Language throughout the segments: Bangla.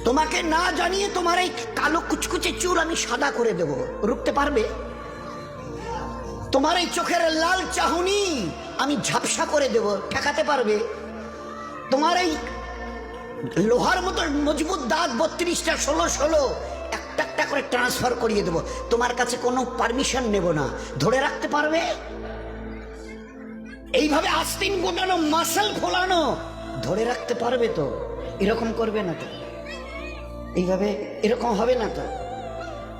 তোমাকে না জানিয়ে তোমার এই কালো কুচকুচে চুল আমি সাদা করে দেব, রুখতে পারবে? তোমার এই চোখের লাল চাহনি আমি ঝাপসা করে দেব, ঠেকাতে পারবে? তোমার এই লোহার মতো মজবুত দাঁত 32টা 16 একটা একটা করে ট্রান্সফার করিয়ে দেব, তোমার কাছে কোনো পারমিশন নেব না, ধরে রাখতে পারবে? এইভাবে আস্তিন গোটানো মাসল ফোলানো ধরে রাখতে পারবে তো? এরকম করবে না তো? এইভাবে এরকম হবে না তো?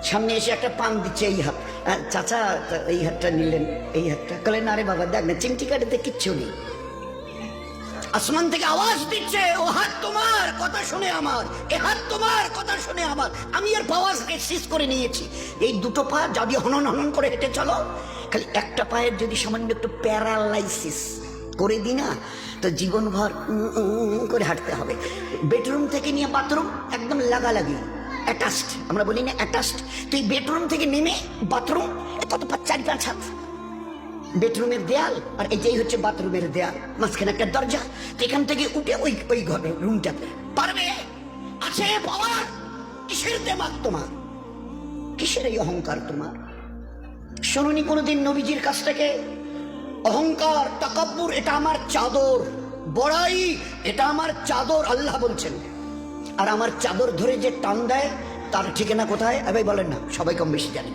সামনে এসে একটা পান দিচ্ছে, এই হাত, চাচা এই হাতটা নিলেন, এই হাতটা কলেন, আরে বাবা দেখ না চিমটি কাটাতে কিচ্ছু নেই। আসমান থেকে আওয়াজ দিচ্ছে, ও হাত তোমার কথা শুনে আমার, এ হাত তোমার কথা শুনে আমার, আমি এর পাওয়ারকে সিজ করে নিয়েছি। এই দুটো পা যদি হনন হনন করে হেঁটে চলো, খালি একটা পায়ের যদি সামান্য একটু প্যারালাইসিস করে দিই না, তো জীবনভর করে হাঁটতে হবে। বেডরুম থেকে নিয়ে বাথরুম একদম লাগালাগি, অ্যাটাচড, আমরা বলি না অ্যাটাচড। তো এই বেডরুম থেকে নেমে বাথরুম কত 4-5 হাত, বেডরুমের দেয়াল আর এই যেই হচ্ছে বাথরুমের দেয়াল, মাঝখানে একটা দরজা, তো এখান থেকে উঠে ওই ঘর রুমটাতে পারবে? আছে পাওয়ার? কিসের দেমাগ তোমার? কিসের এই অহংকার তোমার? শোনোনি কোনোদিন নবীজির কাছ থেকে অহংকার তাকাব্বুর এটা আমার চাদর, বড়াই এটা আমার চাদর, আল্লাহ বলছেন। আর আমার চাদর ধরে যে টান দেয় তার ঠিকানা কোথায়? ভাই বলেন না, সবাই কম বেশি জানি।